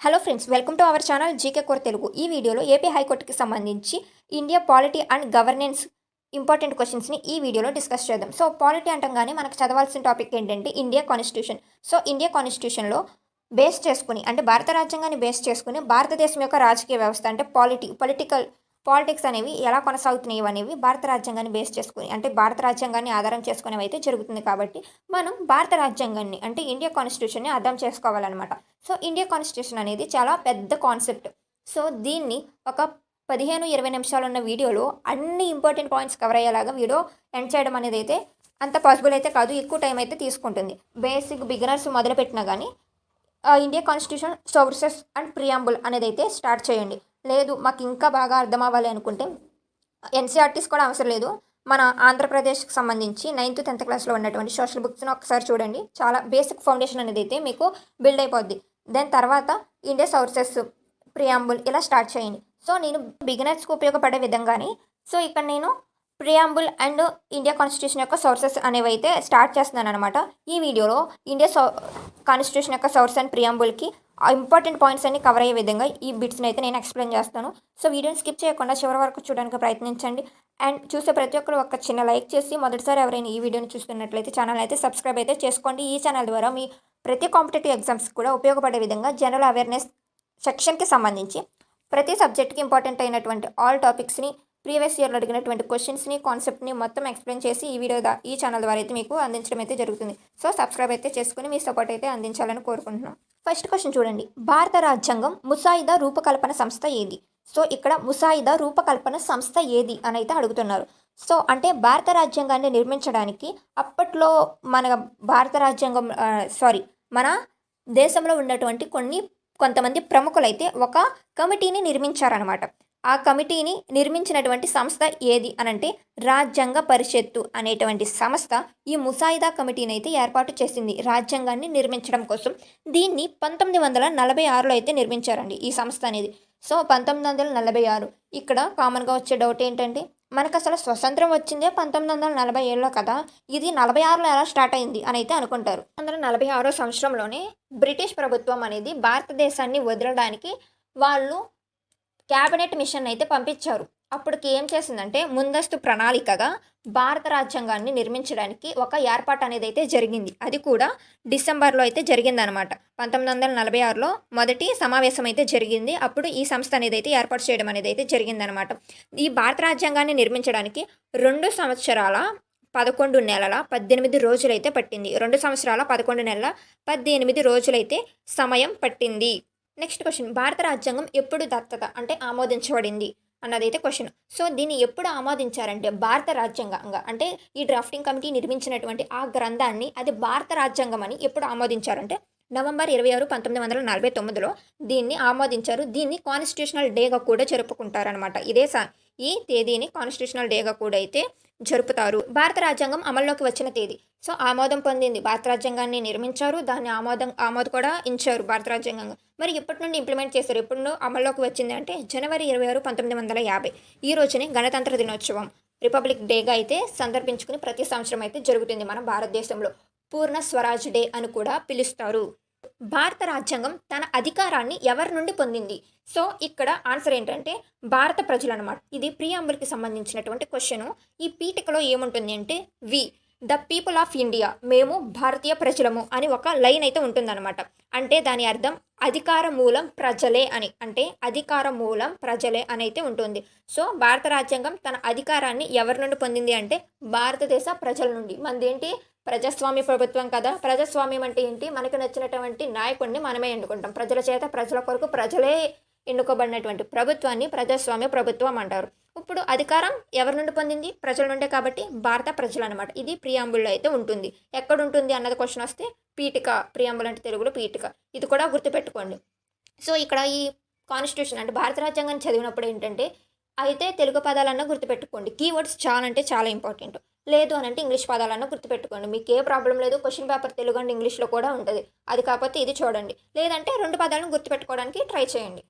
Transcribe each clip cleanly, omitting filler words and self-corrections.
Hello friends, welcome to our channel GK core Telugu. ఈ వీడియోలో AP హైకోర్టుకి సంబంధించి India polity and governance important క్వశ్చన్స్ని ఈ వీడియోలో డిస్కస్ చేద్దాం. సో పాలిటీ అంటంగానే మనకు చదవాల్సిన టాపిక్ ఏంటంటే ఇండియా కాన్స్టిట్యూషన్. సో ఇండియా కాన్స్టిట్యూషన్లో బేస్ చేసుకుని అంటే భారత రాజ్యాంగాన్ని బేస్ చేసుకుని భారతదేశం యొక్క రాజకీయ వ్యవస్థ అంటే పాలిటిక్స్ అనేవి ఎలా కొనసాగుతున్నాయి అనేవి భారత రాజ్యాంగాన్ని బేస్ చేసుకుని అంటే భారత రాజ్యాంగాన్ని ఆధారం చేసుకునేవి అయితే జరుగుతుంది. కాబట్టి మనం భారత రాజ్యాంగాన్ని అంటే ఇండియా కాన్స్టిట్యూషన్ని అర్థం చేసుకోవాలన్నమాట. సో ఇండియా కాన్స్టిట్యూషన్ అనేది చాలా పెద్ద కాన్సెప్ట్. సో దీన్ని ఒక 15-20 నిమిషాలు ఉన్న వీడియోలో అన్ని ఇంపార్టెంట్ పాయింట్స్ కవర్ అయ్యేలాగా వీడియో ఎండ్ చేయడం అనేది అయితే అంత పాసిబుల్ అయితే కాదు, ఎక్కువ టైం అయితే తీసుకుంటుంది. బేసిక్ బిగినర్స్ మొదలుపెట్టినా కానీ India constitution sources and preamble అనేది అయితే స్టార్ట్ చేయండి. లేదు మాకు ఇంకా బాగా అర్థం అవ్వాలి అనుకుంటే ఎన్సీఆర్టీస్ కూడా అవసరం లేదు, మన ఆంధ్రప్రదేశ్కి సంబంధించి 9th 10th క్లాస్లో ఉన్నటువంటి సోషల్ బుక్స్ని ఒకసారి చూడండి. చాలా బేసిక్ ఫౌండేషన్ అనేది అయితే మీకు బిల్డ్ అయిపోద్ది. దాని తర్వాత ఇండియా సోర్సెస్, ప్రియాంబుల్ ఇలా స్టార్ట్ చేయండి. సో నేను బిగినర్స్కి ఉపయోగపడే విధంగానే సో ఇక్కడ నేను ప్రియాంబుల్ అండ్ ఇండియా కాన్స్టిట్యూషన్ యొక్క సోర్సెస్ అనేవి అయితే స్టార్ట్ చేస్తున్నాను అనమాట. ఈ వీడియోలో ఇండియా కాన్స్టిట్యూషన్ యొక్క సోర్స్ అండ్ ప్రియాంబుల్కి ఇంపార్టెంట్ పాయింట్స్ అన్ని కవర్ అయ్యే విధంగా ఈ బిట్స్ని అయితే నేను ఎక్స్ప్లెయిన్ చేస్తాను. సో వీడియోని స్కిప్ చేయకుండా చివరి వరకు చూడడానికి ప్రయత్నించండి. అండ్ చూసే ప్రతి ఒక్కరు ఒక చిన్న లైక్ చేసి మొదటిసారి ఎవరైనా ఈ వీడియోని చూస్తున్నట్లయితే ఛానల్ అయితే సబ్స్క్రైబ్ అయితే చేసుకోండి. ఈ ఛానల్ ద్వారా మీ ప్రతి కాంపిటేటివ్ ఎగ్జామ్స్ కూడా ఉపయోగపడే విధంగా జనరల్ అవేర్నెస్ సెక్షన్కి సంబంధించి ప్రతి సబ్జెక్ట్కి ఇంపార్టెంట్ అయినటువంటి ఆల్ టాపిక్స్ని ప్రీవియస్ ఇయర్లో అడిగినటువంటి క్వశ్చన్స్ని కాన్సెప్ట్ని మొత్తం ఎక్స్ప్లెయిన్ చేసి ఈ ఛానల్ ద్వారా అయితే మీకు అందించడం అయితే జరుగుతుంది. సో సబ్స్క్రైబ్ అయితే చేసుకుని మీ సపోర్ట్ అయితే అందించాలని కోరుకుంటున్నాం. ఫస్ట్ క్వశ్చన్ చూడండి, భారత రాజ్యాంగం ముసాయిదా రూపకల్పన సంస్థ ఏది? సో ఇక్కడ ముసాయిదా రూపకల్పన సంస్థ ఏది అని అయితే అడుగుతున్నారు. సో అంటే భారత రాజ్యాంగాన్ని నిర్మించడానికి అప్పట్లో మన దేశంలో ఉన్నటువంటి కొంతమంది ప్రముఖులైతే ఒక కమిటీని నిర్మించారనమాట. ఆ కమిటీని నిర్మించినటువంటి సంస్థ ఏది అనంటే రాజ్యాంగ పరిషత్తు అనేటువంటి సంస్థ ఈ ముసాయిదా కమిటీని అయితే ఏర్పాటు చేసింది రాజ్యాంగాన్ని నిర్మించడం కోసం. దీన్ని 1946లో అయితే నిర్మించారండి ఈ సంస్థ అనేది. సో 1946 ఇక్కడ కామన్గా వచ్చే డౌట్ ఏంటంటే మనకు అసలు స్వతంత్రం వచ్చిందే 1947లో కదా, ఇది 46లో ఎలా స్టార్ట్ అయింది అని అయితే అనుకుంటారు. 1946 సంవత్సరంలోనే బ్రిటిష్ ప్రభుత్వం అనేది భారతదేశాన్ని వదలడానికి వాళ్ళు క్యాబినెట్ మిషన్ అయితే పంపించారు. అప్పటికి ఏం చేసిందంటే ముందస్తు ప్రణాళికగా భారత రాజ్యాంగాన్ని నిర్మించడానికి ఒక ఏర్పాటు అనేది అయితే జరిగింది. అది కూడా డిసెంబర్లో అయితే జరిగిందనమాట. 1946లో మొదటి సమావేశం అయితే జరిగింది. అప్పుడు ఈ సంస్థ అనేది అయితే ఏర్పాటు చేయడం అనేది అయితే జరిగిందనమాట. ఈ భారత రాజ్యాంగాన్ని నిర్మించడానికి 2 సంవత్సరాల 11 నెలల 18 రోజులైతే పట్టింది. 2 సంవత్సరాల 11 నెలల 18 రోజులైతే సమయం పట్టింది. నెక్స్ట్ క్వశ్చన్, భారత రాజ్యాంగం ఎప్పుడు దత్తత అంటే ఆమోదించబడింది అన్నదైతే క్వశ్చన్. సో దీన్ని ఎప్పుడు ఆమోదించారంటే భారత రాజ్యాంగంగా అంటే ఈ డ్రాఫ్టింగ్ కమిటీ నిర్మించినటువంటి ఆ గ్రంథాన్ని అది భారత రాజ్యాంగం అని ఎప్పుడు ఆమోదించారంటే నవంబర్ 26, 1949లో దీన్ని ఆమోదించారు. దీన్ని కాన్స్టిట్యూషనల్ డేగా కూడా జరుపుకుంటారనమాట. ఈ తేదీని కాన్స్టిట్యూషనల్ డేగా కూడా అయితే జరుపుతారు. భారత రాజ్యాంగం అమల్లోకి వచ్చిన తేదీ సో ఆమోదం పొందింది. భారత రాజ్యాంగాన్ని నిర్మించారు, దాన్ని ఆమోదం కూడా ఇచ్చారు భారత రాజ్యాంగంగా. మరి ఎప్పటి నుండి ఇంప్లిమెంట్ చేశారు, ఎప్పుడు అమల్లోకి వచ్చింది అంటే జనవరి 26, 1950 ఈ రోజునే గణతంత్ర దినోత్సవం రిపబ్లిక్ డేగా అయితే సందర్భించుకుని ప్రతి సంవత్సరం అయితే జరుగుతుంది మన భారతదేశంలో. పూర్ణ స్వరాజ్ డే అని కూడా పిలుస్తారు. భారత రాజ్యాంగం తన అధికారాన్ని ఎవరి నుండి పొందింది? సో ఇక్కడ ఆన్సర్ ఏంటంటే భారత ప్రజలు అనమాట. ఇది ప్రియాంబుల్కి సంబంధించినటువంటి క్వశ్చన్. ఈ పీఠికలో ఏముంటుంది అంటే ద పీపుల్ ఆఫ్ ఇండియా, మేము భారతీయ ప్రజలము అని ఒక లైన్ అయితే ఉంటుందన్నమాట. అంటే దాని అర్థం అధికార మూలం ప్రజలే అని, అంటే అధికార మూలం ప్రజలే అని అయితే ఉంటుంది. సో భారత రాజ్యాంగం తన అధికారాన్ని ఎవరి నుండి పొందింది అంటే భారతదేశ ప్రజల నుండి. మనదేంటి ప్రజాస్వామ్య ప్రభుత్వం కదా. ప్రజాస్వామ్యం అంటే ఏంటి, మనకు నచ్చినటువంటి నాయకుడిని మనమే ఎన్నుకుంటాం. ప్రజల చేత ప్రజల కొరకు ప్రజలే ఎన్నుకోబడినటువంటి ప్రభుత్వాన్ని ప్రజాస్వామ్య ప్రభుత్వం అంటారు. ఇప్పుడు అధికారం ఎవరి నుండి పొందింది? ప్రజల నుండే, కాబట్టి భారత ప్రజలు అనమాట. ఇది ప్రియాంబుల్లో అయితే ఉంటుంది. ఎక్కడ ఉంటుంది అన్నది క్వశ్చన్ వస్తే పీఠిక, ప్రియాంబుల్ అంటే తెలుగులో పీఠిక, ఇది కూడా గుర్తుపెట్టుకోండి. సో ఇక్కడ ఈ కాన్స్టిట్యూషన్ అంటే భారత రాజ్యాంగాన్ని చదివినప్పుడు ఏంటంటే అయితే తెలుగు పదాలన్నా గుర్తుపెట్టుకోండి. కీవర్డ్స్ చాలా అంటే చాలా ఇంపార్టెంట్. లేదు అని అంటే ఇంగ్లీష్ పదాలన్నా గుర్తుపెట్టుకోండి. మీకు ఏ ప్రాబ్లం లేదు, క్వశ్చన్ పేపర్ తెలుగు అండ్ ఇంగ్లీష్లో కూడా ఉంటుంది. అది కాకపోతే ఇది చూడండి, లేదంటే 2 పదాలను గుర్తుపెట్టుకోవడానికి ట్రై చేయండి.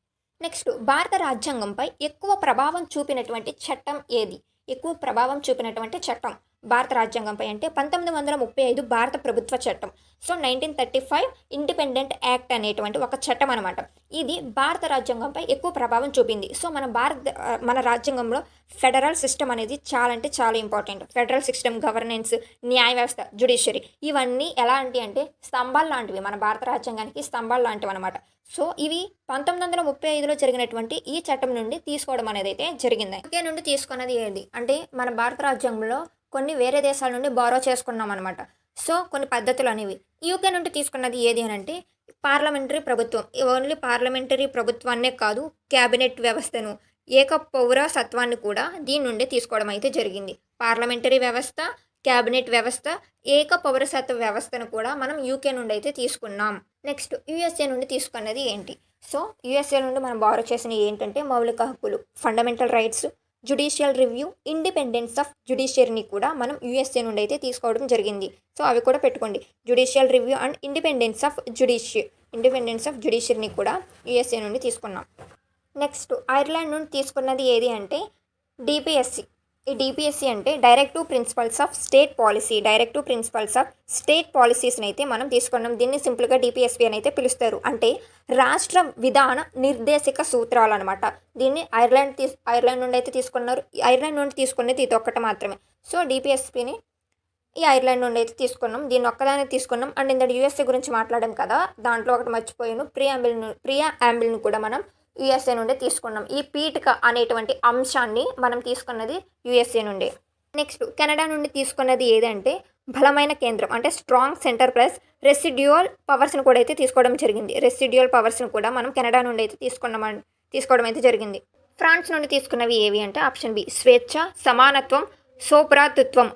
నెక్స్ట్, భారత రాజ్యాంగంపై ఎక్కువ ప్రభావం చూపినటువంటి చట్టం ఏది? ఎక్కువ ప్రభావం చూపినటువంటి చట్టం భారత రాజ్యాంగంపై అంటే 1935 భారత ప్రభుత్వ చట్టం. సో 1935 ఇండిపెండెంట్ యాక్ట్ అనేటువంటి ఒక చట్టం అనమాట. ఇది భారత రాజ్యాంగంపై ఎక్కువ ప్రభావం చూపింది. సో మన రాజ్యాంగంలో ఫెడరల్ సిస్టమ్ అనేది చాలా అంటే చాలా ఇంపార్టెంట్. ఫెడరల్ సిస్టమ్, గవర్నెన్స్, న్యాయ వ్యవస్థ, జ్యుడిషియరీ ఇవన్నీ ఎలాంటి అంటే స్తంభాలు లాంటివి. మన భారత రాజ్యాంగానికి స్తంభాలు లాంటివి అనమాట. సో ఇవి 1935లో జరిగినటువంటి ఈ చట్టం నుండి తీసుకోవడం అనేది అయితే జరిగింది. యూకే నుండి తీసుకున్నది ఏది అంటే మన భారత రాజ్యాంగంలో కొన్ని వేరే దేశాల నుండి బారో చేసుకున్నాం అనమాట. సో కొన్ని పద్ధతులు అనేవి యూకే నుండి తీసుకున్నది ఏది అని అంటే పార్లమెంటరీ ప్రభుత్వం. ఓన్లీ పార్లమెంటరీ ప్రభుత్వాన్నే కాదు, క్యాబినెట్ వ్యవస్థను, ఏక పౌరసత్వాన్ని కూడా దీని నుండి తీసుకోవడం అయితే జరిగింది. పార్లమెంటరీ వ్యవస్థ, క్యాబినెట్ వ్యవస్థ, ఏక పౌరసత్వ వ్యవస్థను కూడా మనం యూకే నుండి అయితే తీసుకున్నాం. నెక్స్ట్ యూఎస్ఏ నుండి తీసుకున్నది ఏంటి? సో యూఎస్ఏ నుండి మనం బారో చేసినవి ఏంటంటే మౌలిక హక్కులు, fundamental rights, judicial review, independence of జ్యుడిషియరీని కూడా మనం యూఎస్ఏ నుండి అయితే తీసుకోవడం జరిగింది. సో అవి కూడా పెట్టుకోండి. Judicial review and independence of జ్యుడిషియరీని కూడా యూఎస్ఏ నుండి తీసుకున్నాం. నెక్స్ట్ ఐర్లాండ్ నుండి తీసుకున్నది ఏది అంటే డిపిఎస్సి. ఈ డిపిఎస్సి అంటే డైరెక్టివ్ ప్రిన్సిపల్స్ ఆఫ్ స్టేట్ పాలసీస్ని అయితే మనం తీసుకున్నాం. దీన్ని సింపుల్గా డిపిఎస్పి అని అయితే పిలుస్తారు. అంటే రాష్ట్ర విధాన నిర్దేశక సూత్రాలు అనమాట. దీన్ని ఐర్లాండ్ నుండి అయితే తీసుకున్నారు. ఐర్లాండ్ నుండి తీసుకునేది ఇది ఒక్కటి మాత్రమే. సో డిపిఎస్పిని ఈ ఐర్లాండ్ నుండి అయితే తీసుకున్నాం. దీన్ని ఒక్కదాన్ని తీసుకున్నాం. అండ్ ఇంత యూఎస్ఏ గురించి మాట్లాడాం కదా, దాంట్లో ఒకటి మర్చిపోయాను, ప్రియాంబిల్ను కూడా మనం యూఎస్ఏ నుండి తీసుకున్నాం. ఈ పీఠిక అనేటువంటి అంశాన్ని మనం తీసుకున్నది యూఎస్ఏ నుండి. నెక్స్ట్ కెనడా నుండి తీసుకున్నది ఏదంటే బలమైన కేంద్రం అంటే స్ట్రాంగ్ సెంటర్ ప్లస్ రెసిడ్యువల్ పవర్స్ని కూడా అయితే తీసుకోవడం జరిగింది. రెసిడ్యువల్ పవర్స్ని కూడా మనం కెనడా నుండి అయితే తీసుకోవడం అయితే జరిగింది. ఫ్రాన్స్ నుండి తీసుకున్నవి ఏవి అంటే ఆప్షన్ బి స్వేచ్ఛ, సమానత్వం, సోభ్రాతృత్వం.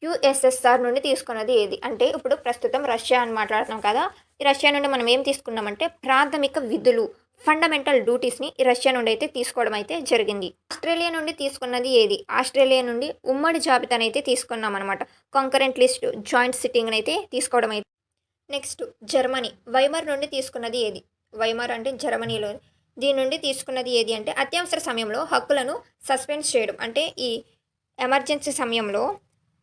యుఎస్ఎస్ఆర్ నుండి తీసుకున్నది ఏది అంటే ఇప్పుడు ప్రస్తుతం రష్యా అని మాట్లాడుతున్నాం కదా, ఈ రష్యా నుండి మనం ఏం తీసుకున్నామంటే ప్రాథమిక విధులు, ఫండమెంటల్ డ్యూటీస్ని రష్యా నుండి అయితే తీసుకోవడం అయితే జరిగింది. ఆస్ట్రేలియా నుండి తీసుకున్నది ఏది? ఆస్ట్రేలియా నుండి ఉమ్మడి జాబితాను అయితే తీసుకున్నాం అనమాట. కాంకరెంట్ లిస్ట్, జాయింట్ సిట్టింగ్ని అయితే తీసుకోవడం అయితే. Next Germany. వైమర్ నుండి తీసుకున్నది ఏది? వైమర్ అంటే జర్మనీలో. దీని నుండి తీసుకున్నది ఏది అంటే అత్యవసర సమయంలో హక్కులను సస్పెండ్ చేయడం అంటే ఈ ఎమర్జెన్సీ సమయంలో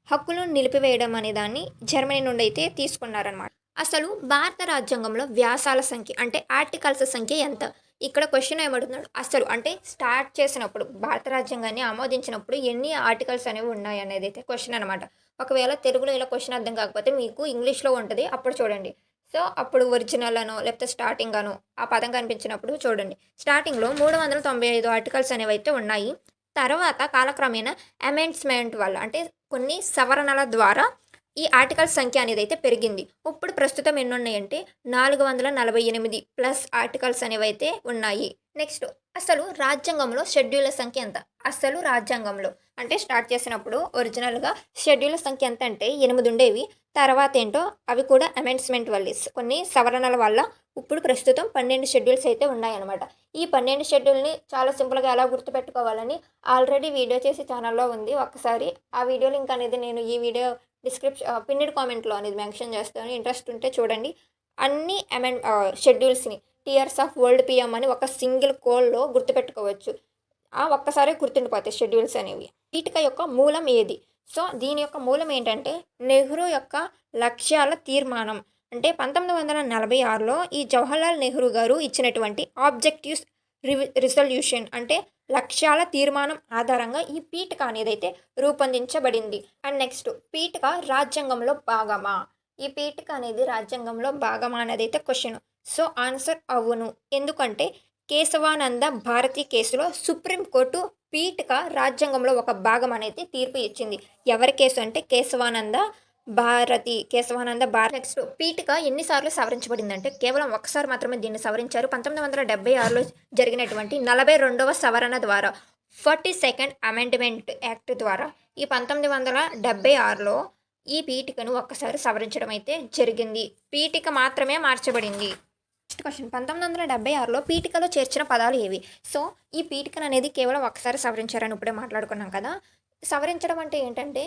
హక్కులను నిలిపివేయడం అనే దాన్ని జర్మనీ నుండి అయితే తీసుకున్నారనమాట. అసలు భారత రాజ్యాంగంలో వ్యాసాల సంఖ్య అంటే ఆర్టికల్స్ సంఖ్య ఎంత? ఇక్కడ క్వశ్చన్ ఏమడుగుతున్నాడు, అసలు అంటే స్టార్ట్ చేసినప్పుడు భారత రాజ్యాంగాన్ని ఆమోదించినప్పుడు ఎన్ని ఆర్టికల్స్ అనేవి ఉన్నాయి అనేది అయితే క్వశ్చన్ అనమాట. ఒకవేళ తెలుగులో ఇలా క్వశ్చన్ అర్థం కాకపోతే మీకు ఇంగ్లీష్లో ఉంటుంది, అప్పుడు చూడండి. సో అప్పుడు ఒరిజినల్ అనో లేకపోతే స్టార్టింగ్ అనో ఆ పదం కనిపించినప్పుడు చూడండి. స్టార్టింగ్లో 395 ఆర్టికల్స్ అనేవి అయితే ఉన్నాయి. తర్వాత కాలక్రమేణా అమెండ్స్మెంట్ వల్ల అంటే కొన్ని సవరణల ద్వారా ఈ ఆర్టికల్స్ సంఖ్య అనేది అయితే పెరిగింది. ఇప్పుడు ప్రస్తుతం ఎన్ని ఉన్నాయంటే 448 ప్లస్ ఆర్టికల్స్ అనేవి అయితే ఉన్నాయి. నెక్స్ట్ అసలు రాజ్యాంగంలో షెడ్యూల్ సంఖ్య ఎంత? అసలు రాజ్యాంగంలో అంటే స్టార్ట్ చేసినప్పుడు ఒరిజినల్గా షెడ్యూల్ సంఖ్య ఎంత అంటే 8 ఉండేవి. తర్వాత ఏంటో అవి కూడా అమెండ్స్మెంట్ వల్ల కొన్ని సవరణల వల్ల ఇప్పుడు ప్రస్తుతం 12 షెడ్యూల్స్ అయితే ఉన్నాయన్నమాట. ఈ 12 షెడ్యూల్ని చాలా సింపుల్గా ఎలా గుర్తుపెట్టుకోవాలని ఆల్రెడీ వీడియో చేసి ఛానల్లో ఉంది. ఒక్కసారి ఆ వీడియో లింక్ అనేది నేను ఈ వీడియో పిన్నెడ్ కామెంట్లో అనేది మెన్షన్ చేస్తాను. ఇంట్రెస్ట్ ఉంటే చూడండి. అన్ని షెడ్యూల్స్ని టియర్స్ ఆఫ్ వరల్డ్ పిఎం అని ఒక సింగిల్ కోల్లో గుర్తుపెట్టుకోవచ్చు. ఒక్కసారి గుర్తుండిపోతాయి షెడ్యూల్స్ అనేవి. పీఠిక యొక్క మూలం ఏది? సో దీని యొక్క మూలం ఏంటంటే నెహ్రూ యొక్క లక్ష్యాల తీర్మానం. అంటే 1946లో ఈ జవహర్లాల్ నెహ్రూ గారు ఇచ్చినటువంటి ఆబ్జెక్టివ్స్ రిజల్యూషన్ అంటే లక్ష్యాల తీర్మానం ఆధారంగా ఈ పీఠిక అనేది అయితే రూపొందించబడింది. అండ్ నెక్స్ట్ పీఠిక రాజ్యాంగంలో భాగమా? ఈ పీఠిక అనేది రాజ్యాంగంలో భాగమా అనేది అయితే క్వశ్చన్. సో ఆన్సర్ అవును. ఎందుకంటే కేశవానంద భారతి కేసులో సుప్రీంకోర్టు పీఠిక రాజ్యాంగంలో ఒక భాగం అనేది తీర్పు ఇచ్చింది. ఎవరి కేసు అంటే కేశవానంద భారతి. నెక్స్ట్ పీఠిక ఎన్నిసార్లు సవరించబడిందంటే కేవలం ఒకసారి మాత్రమే దీన్ని సవరించారు. 1976లో జరిగినటువంటి 42వ సవరణ ద్వారా 42nd అమెండ్మెంట్ యాక్ట్ ద్వారా ఈ 1976లో ఈ పీఠికను ఒక్కసారి సవరించడం అయితే జరిగింది. పీఠిక మాత్రమే మార్చబడింది. నెక్స్ట్ క్వశ్చన్, 1976లో పీఠికలో చేర్చిన పదాలు ఏవి? సో ఈ పీఠికను అనేది కేవలం ఒకసారి సవరించారని ఇప్పుడే మాట్లాడుకున్నాం కదా. సవరించడం అంటే ఏంటంటే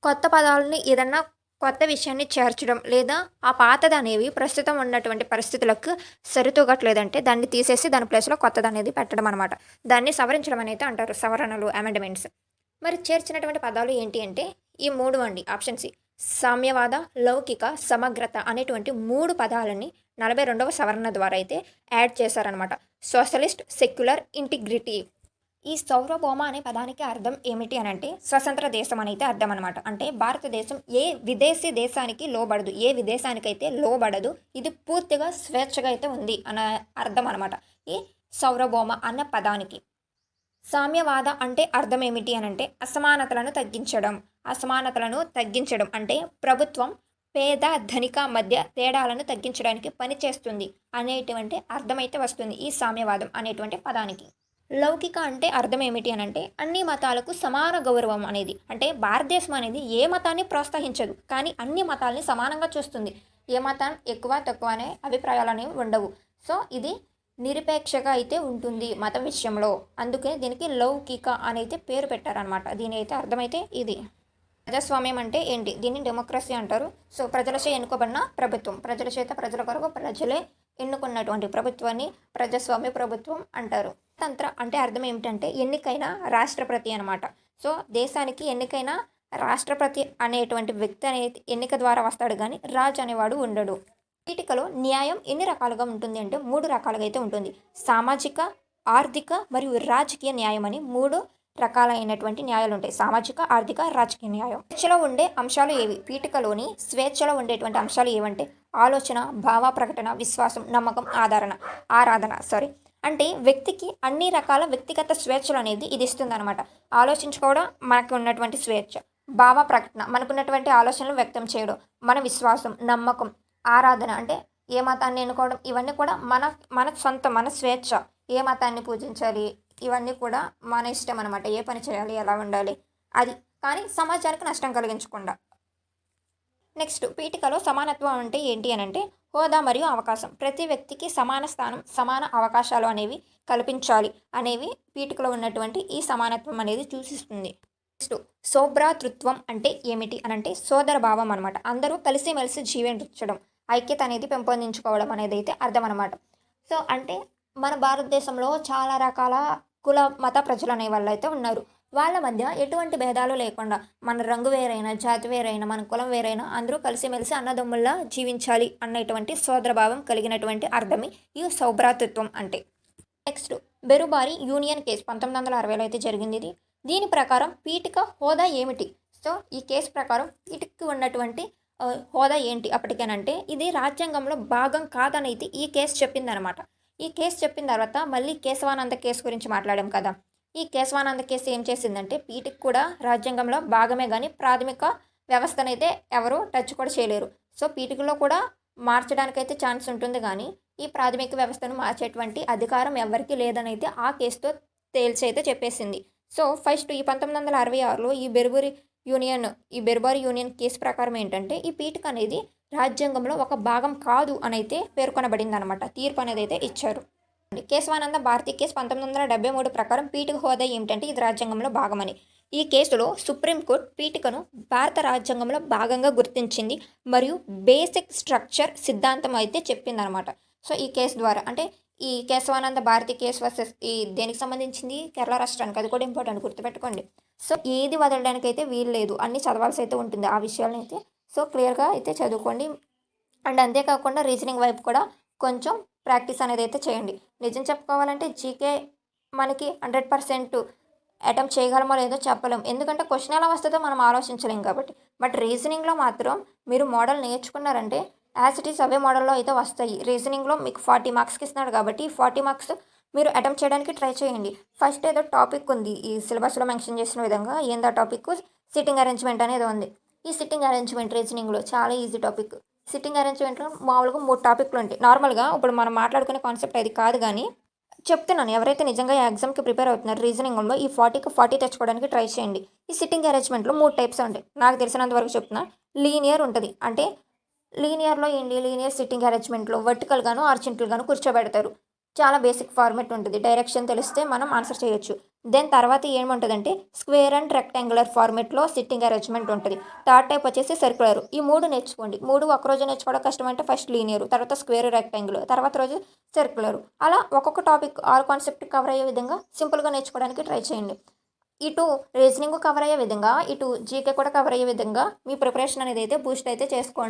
కొత్త పదాలని ఏదన్నా కొత్త విషయాన్ని చేర్చడం లేదా ఆ పాతది అనేవి ప్రస్తుతం ఉన్నటువంటి పరిస్థితులకు సరితూగట్లేదంటే దాన్ని తీసేసి దాని ప్లేస్లో కొత్తది అనేది పెట్టడం అనమాట. దాన్ని సవరించడం అనేది అంటారు, సవరణలు, అమెండ్మెంట్స్. మరి చేర్చినటువంటి పదాలు ఏంటి అంటే ఈ 3 అండి. Option C. సామ్యవాద, లౌకిక, సమగ్రత అనేటువంటి 3 పదాలని 42వ సవరణ ద్వారా అయితే యాడ్ చేశారనమాట. Socialist, secular, integrity. ఈ సార్వభౌమ అనే పదానికి అర్థం ఏమిటి అని అంటే స్వతంత్ర దేశం అని అయితే అర్థం అనమాట. అంటే భారతదేశం ఏ విదేశీ దేశానికి లోబడదు, ఏ విదేశానికైతే లోబడదు, ఇది పూర్తిగా స్వేచ్ఛగా అయితే ఉంది అన్న అర్థం అనమాట ఈ సార్వభౌమ అన్న పదానికి. సామ్యవాద అంటే అర్థం ఏమిటి అని అంటే అసమానతలను తగ్గించడం అంటే ప్రభుత్వం పేద ధనిక మధ్య తేడాలను తగ్గించడానికి పనిచేస్తుంది అనేటువంటి అర్థమైతే వస్తుంది ఈ సామ్యవాదం అనేటువంటి పదానికి. లౌకిక అంటే అర్థం ఏమిటి అని అంటే అన్ని మతాలకు సమాన గౌరవం అనేది. అంటే భారతదేశం అనేది ఏ మతాన్ని ప్రోత్సహించదు, కానీ అన్ని మతాల్ని సమానంగా చూస్తుంది. ఏ మతం ఎక్కువ తక్కువ అనే అభిప్రాయాలు అనేవి ఉండవు. సో ఇది నిరపేక్షగా అయితే ఉంటుంది మతం విషయంలో. అందుకే దీనికి లౌకిక అనేది పేరు పెట్టారనమాట. దీని అయితే అర్థమైతే ఇది. ప్రజాస్వామ్యం అంటే ఏంటి? దీన్ని డెమోక్రసీ అంటారు. సో ప్రజలచే ఎన్నుకోబడిన ప్రభుత్వం, ప్రజల చేత ప్రజల కొరకు ప్రజలే ఎన్నుకున్నటువంటి ప్రభుత్వాన్ని ప్రజాస్వామ్య ప్రభుత్వం అంటారు. తంత్ర అంటే అర్థం ఏమిటంటే ఎన్నికైన రాష్ట్రపతి అనమాట. సో దేశానికి ఎన్నికైన రాష్ట్రపతి అనేటువంటి వ్యక్తి అనేది ఎన్నిక ద్వారా వస్తాడు, కానీ రాజు అనేవాడు ఉండడు. వీటికలో న్యాయం ఎన్ని రకాలుగా ఉంటుంది అంటే 3 రకాలుగా అయితే ఉంటుంది. సామాజిక, ఆర్థిక మరియు రాజకీయ న్యాయం అని 3 రకాలైనటువంటి న్యాయాలు ఉంటాయి. సామాజిక, ఆర్థిక, రాజకీయ న్యాయం. స్వేచ్ఛలో ఉండే అంశాలు ఏవి? పీఠికలోని స్వేచ్ఛలో ఉండేటువంటి అంశాలు ఏవంటే ఆలోచన, భావ ప్రకటన, విశ్వాసం, నమ్మకం, ఆరాధన అంటే వ్యక్తికి అన్ని రకాల వ్యక్తిగత స్వేచ్ఛలు అనేది ఇది ఇస్తుంది అనమాట. ఆలోచించుకోవడం మనకు ఉన్నటువంటి స్వేచ్ఛ, భావ ప్రకటన మనకున్నటువంటి ఆలోచనలు వ్యక్తం చేయడం, మన విశ్వాసం, నమ్మకం, ఆరాధన అంటే ఏ మతాన్ని ఎన్నుకోవడం, ఇవన్నీ కూడా మన స్వేచ్ఛ. ఏ మతాన్ని పూజించాలి ఇవన్నీ కూడా మన ఇష్టం అనమాట. ఏ పని చేయాలి, ఎలా ఉండాలి అది, కానీ సమాజానికి నష్టం కలిగించకుండా. నెక్స్ట్ పీఠికలో సమానత్వం అంటే ఏంటి అని అంటే హోదా మరియు అవకాశం. ప్రతి వ్యక్తికి సమాన స్థానం, సమాన అవకాశాలు అనేవి కల్పించాలి అనేవి పీఠికలో ఉన్నటువంటి ఈ సమానత్వం అనేది సూచిస్తుంది. నెక్స్ట్ సౌభ్రాతృత్వం అంటే ఏమిటి అని అంటే సోదర భావం అనమాట. అందరూ కలిసిమెలిసి జీవించడం, ఐక్యత అనేది పెంపొందించుకోవడం అనేది అయితే అర్థం అనమాట. సో అంటే మన భారతదేశంలో చాలా రకాల కుల మత ప్రజలు అనే వాళ్ళు అయితే ఉన్నారు. వాళ్ళ మధ్య ఎటువంటి భేదాలు లేకుండా మన రంగు వేరైనా, జాతి వేరైనా, మన కులం వేరైనా అందరూ కలిసిమెలిసి అన్నదమ్ముల్లా జీవించాలి అన్నటువంటి సోదరభావం కలిగినటువంటి అర్థమే ఈ సౌభ్రాతృత్వం అంటే. నెక్స్ట్ బెరుబారి యూనియన్ కేసు 1960లో అయితే జరిగింది ఇది. దీని ప్రకారం పీఠిక హోదా ఏమిటి? సో ఈ కేసు ప్రకారం పీఠికకి ఉన్నటువంటి హోదా ఏంటి అప్పటికేనంటే ఇది రాజ్యాంగంలో భాగం కాదనైతే ఈ కేసు చెప్పిందనమాట. ఈ కేసు చెప్పిన తర్వాత మళ్ళీ కేశవానంద కేసు గురించి మాట్లాడాం కదా. ఈ కేశవానంద కేసు ఏం చేసిందంటే పీఠిక కూడా రాజ్యాంగంలో భాగమే, కానీ ప్రాథమిక వ్యవస్థనైతే ఎవరు టచ్ కూడా చేయలేరు. సో పీఠికలో కూడా మార్చడానికైతే ఛాన్స్ ఉంటుంది, కానీ ఈ ప్రాథమిక వ్యవస్థను మార్చేటువంటి అధికారం ఎవరికి లేదనైతే ఆ కేసుతో తేల్చైతే చెప్పేసింది. సో ఫస్ట్ ఈ 1966లో ఈ బెరుబారి యూనియన్ కేసు ప్రకారం ఏంటంటే ఈ పీఠిక అనేది రాజ్యాంగంలో ఒక భాగం కాదు అనైతే పేర్కొనబడింది అనమాట. తీర్పు అనేది అయితే ఇచ్చారు. కేశవానంద భారతి కేసు 1973 ప్రకారం పీఠిక హోదా ఏమిటంటే ఇది రాజ్యాంగంలో భాగమని. ఈ కేసులో సుప్రీంకోర్టు పీఠికను భారత రాజ్యాంగంలో భాగంగా గుర్తించింది మరియు బేసిక్ స్ట్రక్చర్ సిద్ధాంతం అయితే చెప్పిందనమాట. సో ఈ కేసు ద్వారా అంటే ఈ కేశవానంద భారతి కేసు వర్సెస్ ఈ దేనికి సంబంధించింది కేరళ రాష్ట్రానికి, అది కూడా ఇంపార్టెంట్ గుర్తుపెట్టుకోండి. సో ఏది వదలడానికి అయితే వీలు లేదు, అన్ని చదవాల్సి అయితే ఉంటుంది ఆ విషయాలను అయితే. సో క్లియర్గా అయితే చదువుకోండి. అండ్ అంతేకాకుండా రీజనింగ్ వైపు కూడా కొంచెం ప్రాక్టీస్ అనేది అయితే చేయండి. నిజం చెప్పుకోవాలంటే జీకే మనకి 100% అటెంప్ట్ చేయగలమో లేదో చెప్పలేం, ఎందుకంటే క్వశ్చన్ ఎలా వస్తుందో మనం ఆలోచించలేం కాబట్టి. బట్ రీజనింగ్లో మాత్రం మీరు model నేర్చుకున్నారంటే as it is away మోడల్లో అయితే వస్తాయి. రీజనింగ్లో మీకు 40 మార్క్స్కి ఇస్తున్నాడు కాబట్టి 40 మార్క్స్ మీరు అటెంప్ట్ చేయడానికి ట్రై చేయండి. ఫస్ట్ ఏదో టాపిక్ ఉంది ఈ సిలబస్లో మెన్షన్ చేసిన విధంగా. ఏందా టాపిక్? సిట్టింగ్ అరేంజ్మెంట్ అనేది ఉంది. ఈ సిట్టింగ్ అరేంజ్మెంట్ రీజనింగ్లో చాలా ఈజీ టాపిక్. సిట్టింగ్ అరేంజ్మెంట్లో మామూలుగా 3 టాపిక్లు ఉంటాయి. నార్మల్గా ఇప్పుడు మనం మాట్లాడుకునే కాన్సెప్ట్ అది కాదు, కానీ చెప్తున్నాను ఎవరైతే నిజంగా ఎగ్జామ్కి ప్రిపేర్ అవుతున్నారు రీజనింగ్లో ఈ 40కి 40 తెచ్చుకోవడానికి ట్రై చేయండి. ఈ సిట్టింగ్ అరేంజ్మెంట్లో 3 టైప్స్ ఉంటాయి. నాకు తెలిసినంత వరకు చెప్తున్నా. లీనియర్ ఉంటుంది, అంటే లీనియర్లో ఏంటి, లీనియర్ సిట్టింగ్ అరేంజ్మెంట్లో వర్టికల్గాను హారిజాంటల్గాను కూర్చోబెడతారు. చాలా బేసిక్ ఫార్మెట్ ఉంటుంది, డైరెక్షన్ తెలిస్తే మనం ఆన్సర్ చేయొచ్చు. దెన్ తర్వాత ఏముంటుందంటే స్క్వేర్ అండ్ రెక్టాంగులర్ ఫార్మెట్లో సిట్టింగ్ అరేంజ్మెంట్ ఉంటుంది. థర్డ్ టైప్ వచ్చేసి సర్క్యులర్. ఈ 3 నేర్చుకోండి. 3 ఒక్కరోజు నేర్చుకోవడం కష్టం అంటే ఫస్ట్ లీనియర్, తర్వాత స్క్వేర్, రెక్టాంగులర్, తర్వాత రోజు సర్క్యులర్. అలా ఒక్కొక్క టాపిక్ 6 కాన్సెప్ట్ కవర్ అయ్యే విధంగా సింపుల్గా నేర్చుకోవడానికి ట్రై చేయండి. ఇటు రీజనింగ్ కవర్ అయ్యే విధంగా, ఇటు జీకే కూడా కవర్ అయ్యే విధంగా మీ ప్రిపరేషన్ అనేది అయితే బూస్ట్ అయితే చేసుకోండి.